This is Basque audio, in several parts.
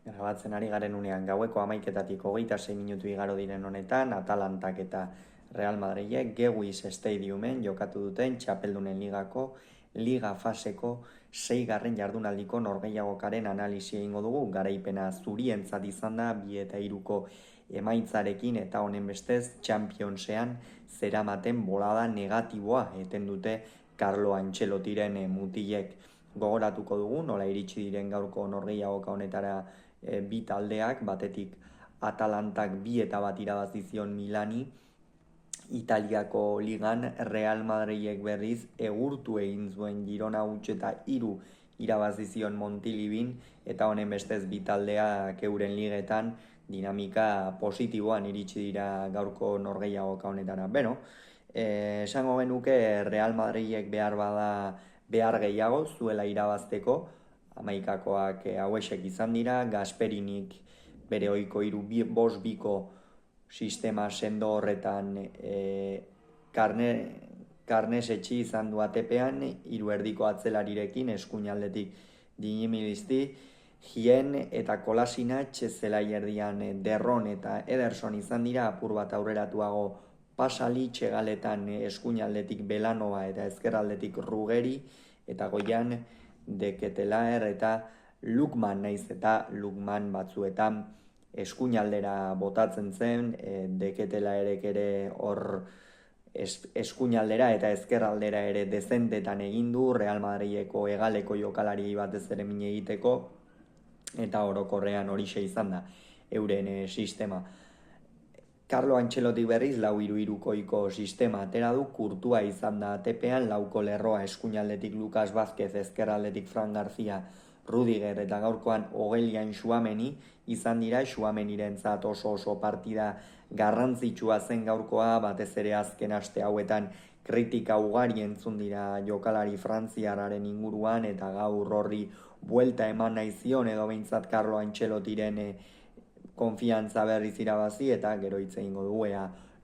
Grabatzen ari garen unean gaueko 11:26 minutu igaro diren honetan, Atalantak eta Real Madridek Gewiss Stadiumen jokatu duten Txapeldunen Ligako Liga faseko 6. jardunaldiko norgehiagokaren analisia egingo dugu. Garaipena zurientzat izan da 2-3ko emaitzarekin eta honen bestez Championsean zeramaten bolada negatiboa eten dute Carlo Ancelottiren mutilek. Gogoratuko dugu nola iritsi diren gaurko norgehiagoka honetara bi taldeak, batetik Atalantak 2-1 irabazi zion Milani, Italiako ligan Real Madridek berriz egurtu egin zuen Girona huts eta 3 irabazi zion Montilibbin, eta honen bestez bi taldeak euren ligetan dinamika positiboan iritsi dira gaurko norgehiagoka honetara. Esango genuke Real Madridek behar gehiago zuela irabazteko. 11koak hauexek izan dira, Gasperinik bere ohiko 3-5-2 sistema sendo horretan karnes etxi izan du atepean, 3 erdiko atzelarirekin, eskuinaldetik Dinimilisti, Hien eta Kolasinac, zelai erdian Derron eta Ederson izan dira, apur bat aurreratuago Pasali, txegaletan eskuinaldetik Belanova eta ezkerraldetik Ruggeri, eta goian De Ketelaer eta Lukman, naiz eta Lukman batzuetan eskuinaldera botatzen zen, De Ketelaerek ere hor eskuinaldera eta ezkerraldera ere dezentetan egin du, Real Madrideko hegaleko jokalari batez ere min egiteko, eta orokorrean horixe izan da euren sistema. Carlo Ancelotti berriz 4-3-2ko sistema atera du, Kurtua izan da atepean, lauko lerroa eskuinaldetik Lucas Vázquez, ezkerraldetik Fran García, Rudiger eta gaurkoan Aurelien Tchouaméni izan dira. Tchouamenirentzat oso partida garrantzitsua zen gaurkoa, batez ere azken aste hauetan kritika ugari entzun dira jokalari frantziarraren inguruan, eta gaur horri buelta eman nahi zion, edo behintzat Carlo Ancelottiren konfiantza berriz irabazi, eta gero hitz egingo dugu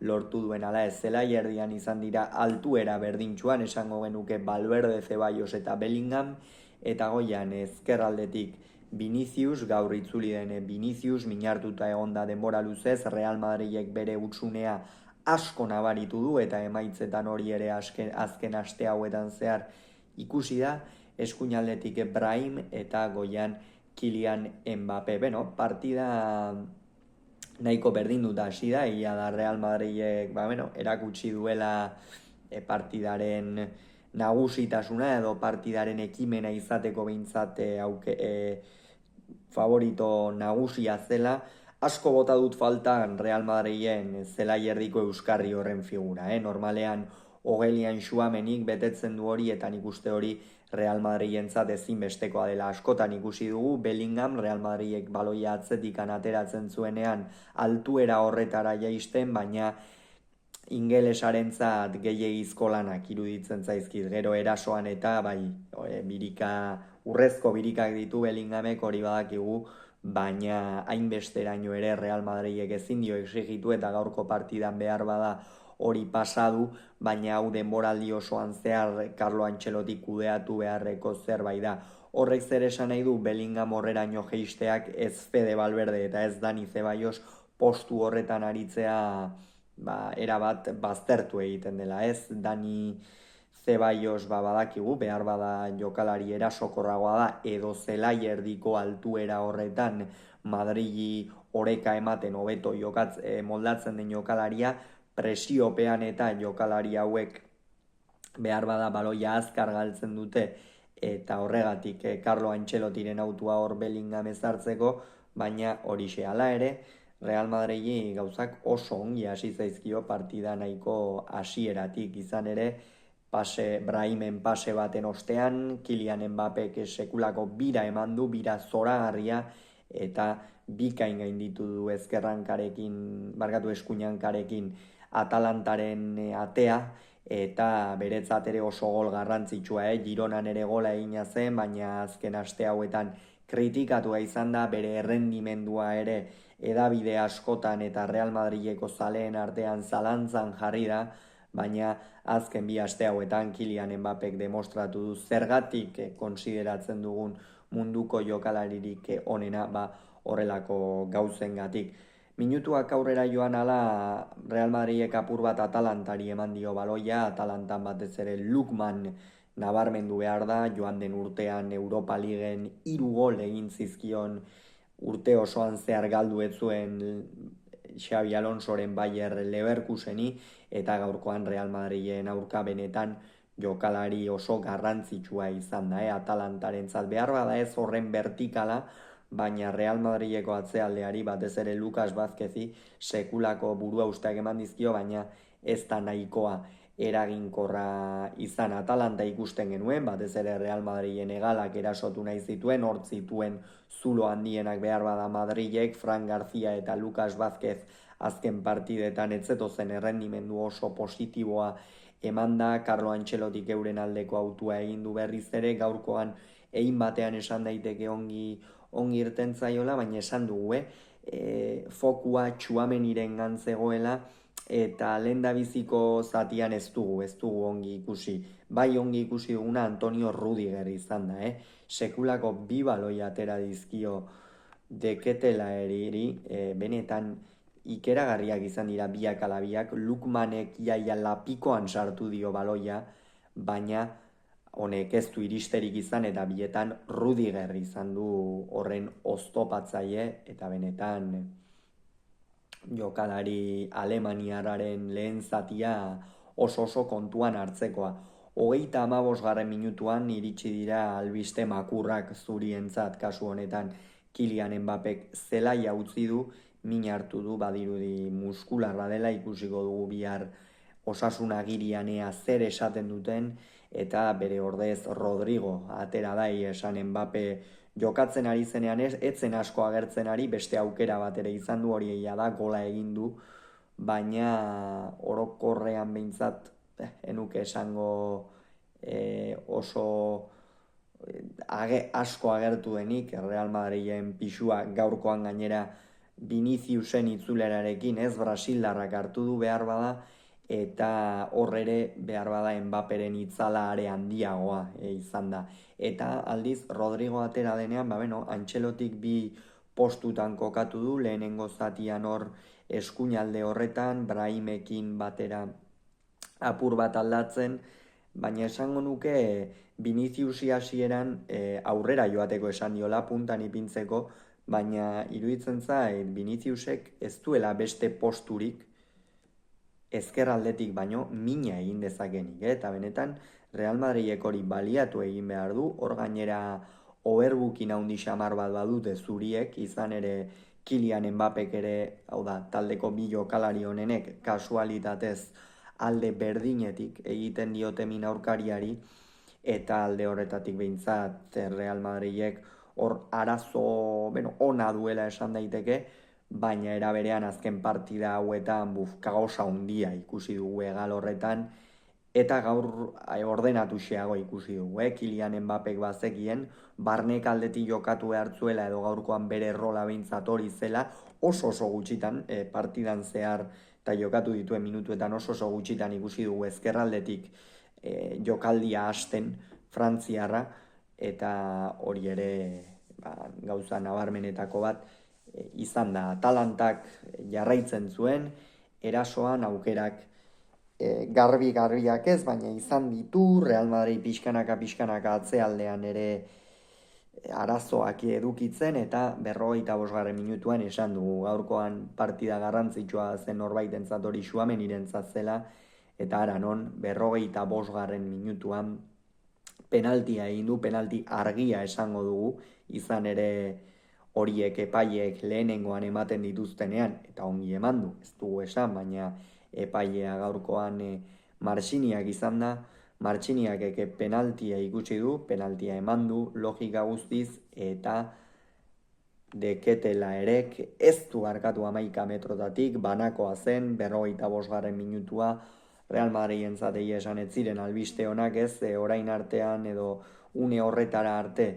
lortu duen ala ez. Zelai erdian izan dira altuera berdintsuan, esango genuke Valverde, Ceballos eta Bellingham, eta goian ezkerraldetik Vinicius, gaur itzuli den Vinicius, minartuta egonda denbora luzez, Real Madridek bere utsunea asko nabaritu du, eta emaitzetan hori ere azken aste hauetan zehar ikusi da, eskuinaldetik Brahim eta goian Kylian Mbappé. Partida nahiko berdinduta hasi da, egia da Real Madridek erakutsi duela partidaren nagusitasuna edo partidaren ekimena izateko behintzat favorito nagusia zela. Asko bota dut faltan Real Madriden zelai erdiko euskarri horren figura. Normalean Aurelien Tchouaménik betetzen du hori, eta nik uste hori Real Madridentzat ezinbestekoa dela. Askotan ikusi dugu Bellingham Real Madridek baloia atzetikan ateratzen zuenean altuera horretara jaisten, baina ingelesarentzat gehiegizko lanak iruditzen zaizkit. Gero erasoan eta urrezko birikak ditu Bellinghamek, hori badakigu, baina hainbesteraino ere Real Madridek ezin dio exigitu, eta gaurko partidan behar bada hori pasadu, baina hau denboraldi osoan zehar Carlo Ancelotti kudeatu beharreko zerbait da. Horrek zer esan nahi du? Bellingham horreraino jeisteak ez Fede Valverde eta ez Dani Ceballos postu horretan aritzea erabat baztertu egiten dela. Ez Dani Ceballos badakigu, behar bada jokalari erasokorragoa da, edo zelai erdiko altuera horretan Madridi oreka ematen hobeto moldatzen den jokalaria, presiopean eta jokalari hauek behar bada baloia azkar galtzen dute, eta horregatik Carlo Ancelottiren autua hor Bellingham ezartzeko, baina horixe hala ere, Real Madridi gauzak oso ongi hasi zaizkio partida nahiko hasieratik. Izan ere, Brahimen pase baten ostean, Kylian Mbappek sekulako bira eman du, bira zoragarria, eta bikain gainditu du eskuinankarekin Atalantaren atea, eta beretzat ere oso gol garrantzitsua, Gironan ere gola egina zen, baina azken aste hauetan kritikatua izan da, bere errendimendua ere edabide askotan eta Real Madrideko zaleen artean zalantzan jarri da, baina azken bi aste hauetan Kylian Mbappek demostratu du zergatik konsideratzen dugun munduko jokalaririk onena horrelako gauzengatik. Minutuak aurrera joan ala Real Madridek apur bat Atalantari eman dio baloia, Atalantan batez ere Lukman nabarmendu behar da, joan den urtean Europa Liguen 3 gol egin zizkion urte osoan zehar galdu ez zuen Xabi Alonsoren Bayer Leverkuseni, eta gaurkoan Real Madriden aurka benetan jokalari oso garrantzitsua izan da, Atalantarentzat behar bada ez horren vertikala, baina Real Madrideko atzealdeari batez ere Lucas Vázquezi sekulako burua usteak eman dizkio, baina ez da nahikoa eraginkorra izan. Atalanta ikusten genuen, batez ere Real Madriden egalak erasotu nahi zituen, hor zituen zulo handienak behar bada Madridek, Fran García eta Lucas Vázquez azken partidetan etzetozen errendimendu oso positiboa eman da, Carlo Ancelotik euren aldeko autua egin du berriz ere, gaurkoan egin batean esan daiteke ongi irten zaiola, baina esan dugu, fokua Txuameniren gantzegoela, eta lehendabiziko zatian ez dugu ongi ikusi. Bai ongi ikusi duguna Antonio Rudiger izan da, sekulako 2 baloi atera dizkio deketela eriri, benetan ikeragarriak izan dira biak ala biak, Lukmanek jaia lapikoan sartu dio baloia, baina honek ez du iristerik izan eta bietan Rudiger izan du horren oztopatzaile, eta benetan jokalari alemaniarraren lehen zatia oso kontuan hartzekoa. 35. minutuan iritsi dira albiste makurrak zurientzat, kasu honetan Kylian Mbappek zelaia utzi du, min hartu du, badirudi muskularra dela, ikusiko dugu bihar Osasun agirianea zer esaten duten, eta bere ordez Rodrigo atera dai esan Mbappe jokatzen ari zenean etzen asko agertzen ari, beste aukera bat ere izan du, hori egia da, gola egin du, baina orokorrean behintzat enuke esango oso asko agertu denik Real Madriden pisua, gaurkoan gainera Viniciusen itzulerarekin, ez Brasildarrak hartu du behar bada, eta horre behar bada Mbapperen itzala are handiagoa izan da. Eta aldiz Rodrigo atera denean, Ancelotik 2 postutan kokatu du, lehenengo zatian hor eskuinalde horretan, Brahimekin batera apur bat aldatzen, baina esango nuke Viniciusi hasieran aurrera joateko esan diola, puntan ipintzeko, baina iruditzen zait Viniciusek ez duela beste posturik ezkerraldetik baino mina egin dezakenik, eta benetan Real Madridek hori baliatu egin behar du, hor gainera overbooking handi xamar bat badute zuriek, izan ere Kylian Mbappek ere, hau da, taldeko 2 jokalari honenek kasualitatez alde berdinetik egiten diote min aurkariari, eta alde horretatik behintzat Real Madridek hor arazo ona duela esan daiteke, baina eraberean azken partida hauetan kaosa handia ikusi dugu egal horretan, eta gaur ordenatu xeago ikusi dugu, Kylian Mbappek bazekien, barnek aldetik jokatu behartzuela edo gaurkoan bere rola behintzat hori zela, oso gutxitan, partidan zehar eta jokatu dituen minutuetan oso gutxitan ikusi dugu ezkerraldetik jokaldia hasten frantziarra, eta hori ere gauza nabarmenetako bat izan da. Atalantak jarraitzen zuen, erasoan aukerak garbiak ez, baina izan ditu, Real Madrid pixkanaka atzealdean ere arazoak edukitzen, eta 45. minutuan esan dugu, gaurkoan partida garrantzitsua zen norbaitentzat hori Txuamenirentzat zela, eta ara non 45. minutuan penaltia egin du, penalti argia esango dugu, izan ere horiek epaileek lehenengoan ematen dituztenean, eta ongi eman du, ez dugu esan, baina epailea gaurkoan Martxiniak izan da, Martxiniak penaltia ikusi du, penaltia eman du, logika guztiz, eta deketela erek ez du arkatu 11 metrotatik, banakoa zen, 45. minutua, Real Madridentzat egia esan ez ziren albiste honak, ez, orain artean edo une horretara arte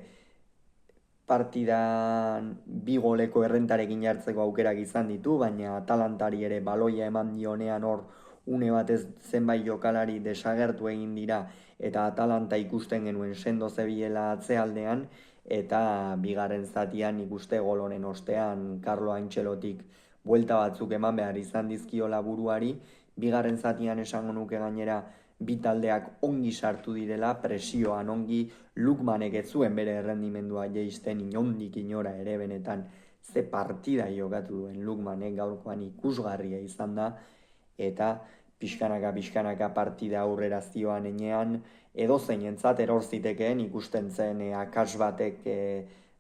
partidan 2 goleko errentarekin jartzeko aukerak izan ditu, baina Atalantari ere baloia eman dionean hor une batez zenbait jokalari desagertu egin dira, eta Atalanta ikusten genuen sendo zebilela atzealdean, eta bigarren zatian ikuste gol honen ostean Carlo Ancelotik buelta batzuk eman behar izan dizkiola buruari, bigarren zatian esango nuke gainera bi taldeak ongi sartu direla, presioan ongi, Lukmanek ez zuen bere errendimendua jeisten inondik inora ere benetan ze partida jokatu duen Lukmanek gaurkoan ikusgarria izan da, eta pixkanaka partida aurrera zioan enean, edozein entzat eror zitekeen ikusten zen akats batek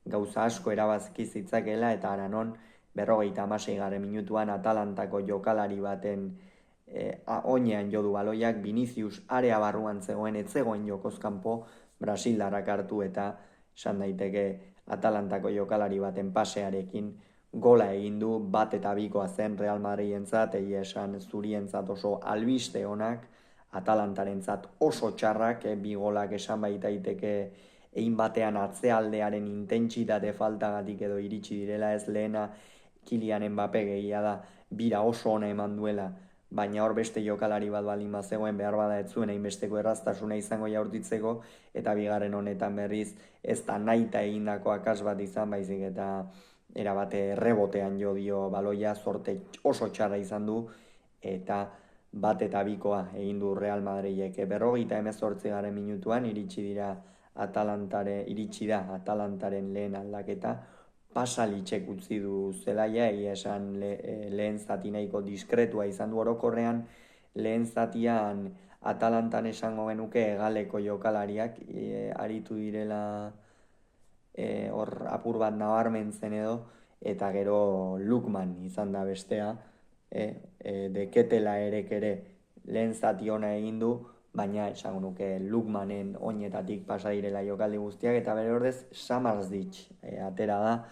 gauza asko erabazki zitzakela, eta aranon 56. minutuan Atalantako jokalari baten oinean jodu baloiak, Vinicius area barruan zegoen, ez zegoen jokozkanpo, Brasildarrak hartu eta esan daiteke Atalantako jokalari baten pasearekin gola egin du, 1-2 zen Real Madridentzat, egia esan zurientzat oso albiste onak, Atalantarentzat oso txarrak, bi golak esan baitaiteke egin batean atzealdearen intentsitate faltagatik edo iritsi direla, ez lehena Kylian Mbappé gehia da, bira oso ona eman duela, baina hor beste jokalari bat baldin bazegoen behar bada ez zuen hainbesteko erraztasuna izango jaurtitzeko, eta bigarren honetan berriz ez da nahita egindako akas bat izan, baizik eta erabate rebotean jo dio baloia, zorte oso txarra izan du, eta 1-2 egin du Real Madridek. 58. minutuan iritsi da Atalantaren lehen aldaketa, Pasalitzek utzi du zelaia, egia esan lehen zati nahiko diskretua izan du orokorrean, lehen zatian Atalantan esango genuke hegaleko jokalariak aritu direla hor apur bat nabarmentzen edo, eta gero Lukman izan da bestea, deketela ere lehen zati ona egin du, baina esango nuke Lukmanen oinetatik pasa direla jokaldi guztiak, eta bere ordez Samardžić atera da,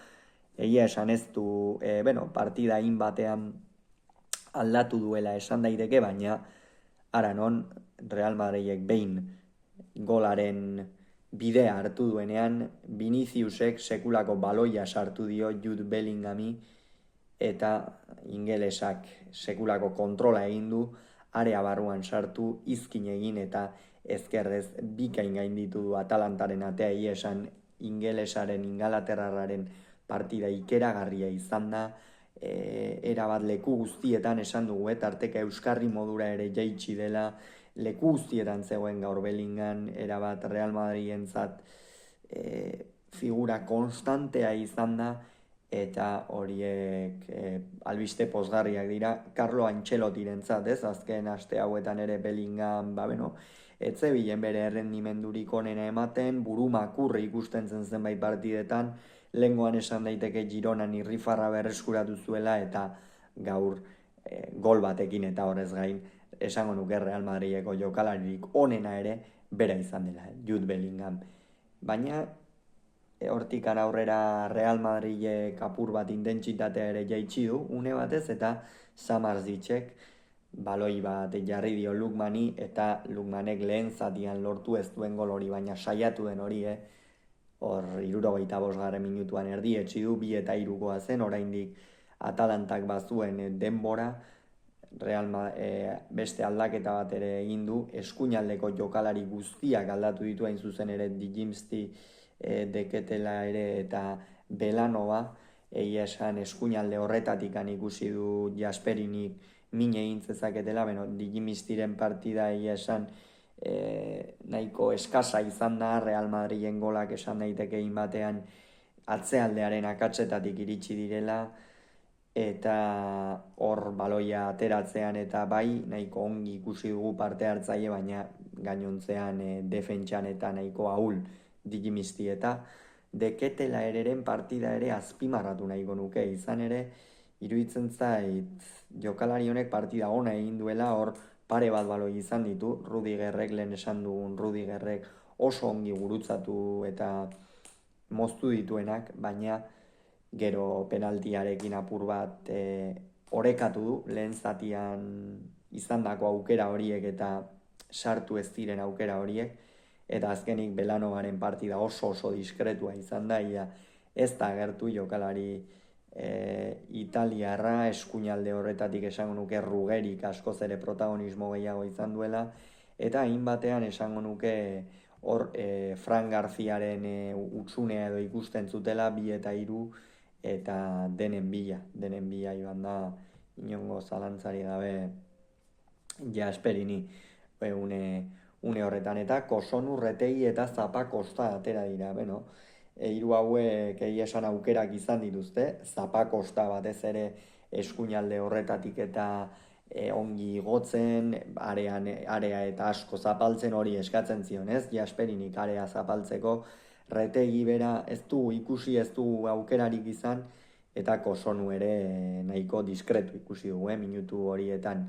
egia esan ez du, partida hain batean aldatu duela esan daiteke, baina aranon Real Madridek behin golaren bidea hartu duenean, Viniciusek sekulako baloia sartu dio Jude Bellingami, eta ingelesak sekulako kontrola egin du, area barruan sartu, izkin egin eta ezkerrez bikain gainditu du Atalantaren atea, esan ingelesaren, Ingalaterraren partida ikeragarria izan da, erabat leku guztietan esan dugu, tarteka euskarri modura ere jaitsi dela, leku guztietan zegoen gaur Bellingham, erabat Real Madridentzat figura konstantea izan da, eta horiek albiste pozgarriak dira Carlo Ancelotirentzat, ez? Azken aste hauetan ere Bellingham, ez zebilen bere errendimendurik onena ematen, burumakurri ikusten zenbait partidetan, lehengoan esan daiteke Gironan irrifarra berreskuratu zuela, eta gaur gol batekin eta horrez gain, esango nuke Real Madrideko jokalaririk onena ere bera izan dela, Jude Bellingham. Baina hortikan aurrera Real Madridek apur bat intentsitatea ere jaitsi du, une batez, eta Samardžićek baloi bat jarri dio Lukmani, eta Lukmanek lehen zatian lortu ez duen gol hori, baina saiatu den hori, hor 75. minutuan erdietsi du, 2-3 zen, oraindik Atalantak bazuen denbora, beste aldaketa bat ere egin du, eskuinaldeko jokalari guztiak aldatu ditu hain zuzen ere Dijimsti, deketela ere eta Belanova, egia esan eskuinalde horretatik ikusi du Jasperinik min egin zezaketela, Dijimistiren partida egia esan nahiko eskasa izan da, Real Madriden golak esan daiteke batean atzealdearen akatsetatik iritsi direla, eta hor baloia ateratzean eta bai, nahiko ongi ikusi dugu parte hartzaile, baina gainontzean defentsan eta nahiko ahul Dijimisti, eta deketela ereren partida ere azpimarratu nahiko nuke, izan ere iruditzen zait jokalari honek partida ona egin duela, hor pare bat baloi izan ditu, Rudigerrek, lehen esan dugun Rudigerrek oso ongi gurutzatu eta moztu dituenak, baina gero penaltiarekin apur bat orekatu du, lehen zatian izandako aukera horiek eta sartu ez diren aukera horiek, eta azkenik Belanovaren partida oso diskretua izan da, ez da agertu jokalari italiarra, eskuinalde horretatik esango nuke Rugerik askoz ere protagonismo gehiago izan duela, eta hain batean esango nuke hor Fran Garziaren utsunea edo ikusten zutela 2 eta 3 eta denen bila joan da inongo zalantzari gabe Jasperini une horretan, eta Kosonu, Retegi eta Zapakosta atera dira, beno, hiru hauek egia esan aukerak izan dituzte, Zapakosta batez ere eskuinalde horretatik eta ongi igotzen, area eta asko zapaltzen hori eskatzen zion, ez? Jasperinik area zapaltzeko, Retegi bera ez du ikusi, ez du aukerarik izan, eta Kosonu ere nahiko diskretu ikusi dugu, minutu horietan.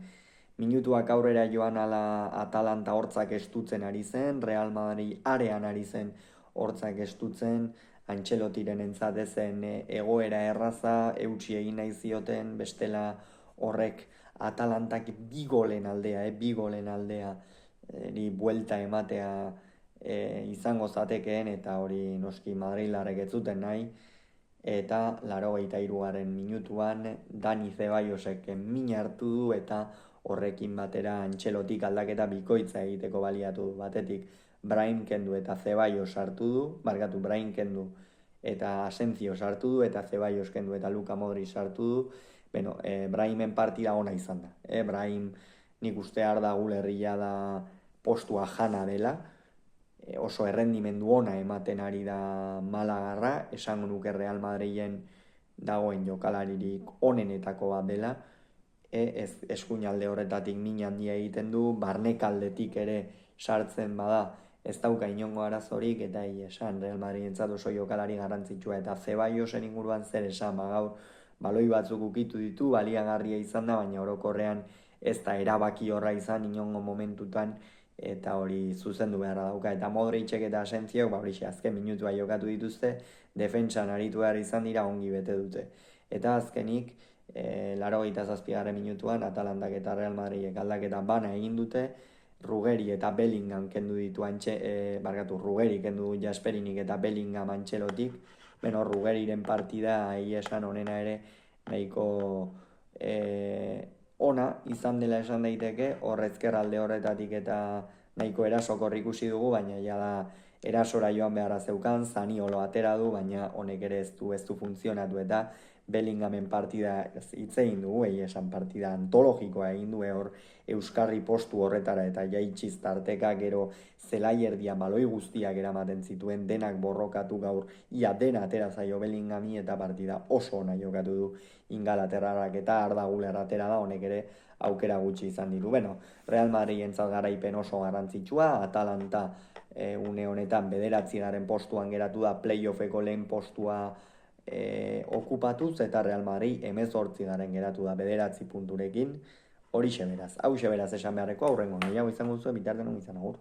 Minutuak aurrera joan ala Atalanta hortzak estutzen ari zen, Real Madrid arean ari zen hortzak estutzen, Antxelotiren entzatezen egoera erraza, eutsi egin nahi zioten, bestela horrek Atalantak bi golen aldea buelta ematea izango zatekeen, eta hori noski Madrilarrek ez zuten nahi, eta 83. minutuan Dani Zebaiosek min hartu du, eta horrekin batera Antxelotik aldaketa bikoitza egiteko baliatu du. Batetik Brahim kendu eta Zebaios sartu du, Brahim kendu eta Asensio sartu du, eta Zebaios kendu eta Luka Modric sartu du. Beno, Brahimen partida ona izan da. Brahim nik uste Arda Gülerria da postua jana dela, oso errendimendu ona ematen ari da Malagarra, esango nuke Real Madrilen dagoen jokalaririk onenetako bat dela, eskuinalde horretatik min handia egiten du, barnekaldetik ere sartzen bada ez dauka inongo arazorik, eta esan Real Madrilentzat oso jokalari garrantzitsua, eta Zebaiosen inguruan zer esan, gaur baloi batzuk ukitu ditu, baliagarria izan da, baina orokorrean ez da erabaki horra izan inongo momentutan, eta hori zuzendu beharra dauka, eta Modricek eta Asensiok, hori azken minutua jokatu dituzte, defentsan aritu behar izan dira, ongi bete dute. Eta azkenik, 87. minutuan, Atalantak eta Real Madridek aldaketa bana egin dute, Ruggeri eta Bellingham kendu ditu Ruggeri kendu du Jasperinik eta Bellingham Antxelotik, beno, Ruggeriren partida esan onena ere nahiko ona izan dela esan daiteke, ezkerralde horretatik eta nahiko erasokor ikusi dugu, baina ja da erasora joan beharra zeukan, Zaniolo atera du, baina honek ere ez du funtzionatu, eta Bellinghamen partida hitz egin dugu, esan partida antologikoa egin du hor Euskarri postu horretara, eta jaitsiz tarteka gero zelaierdia baloi guztiak eramaten zituen, denak borrokatu gaur, ia dena atera zaio Bellinghami, eta partida oso ona jokatu du Ingalaterrarak, eta Arda Güler atera da, honek ere aukera gutxi izan ditu. Beno, Real Madrilentzat garaipen oso garrantzitsua, Atalanta une honetan 9. postuan geratu da, playoffeko lehen postua okupatuz, eta Real Madrid 18. geratu da 9 punturekin, horixe beraz, hauxe beraz esan beharreko, aurrengo nahiago izango zuen, bitartean izan agur.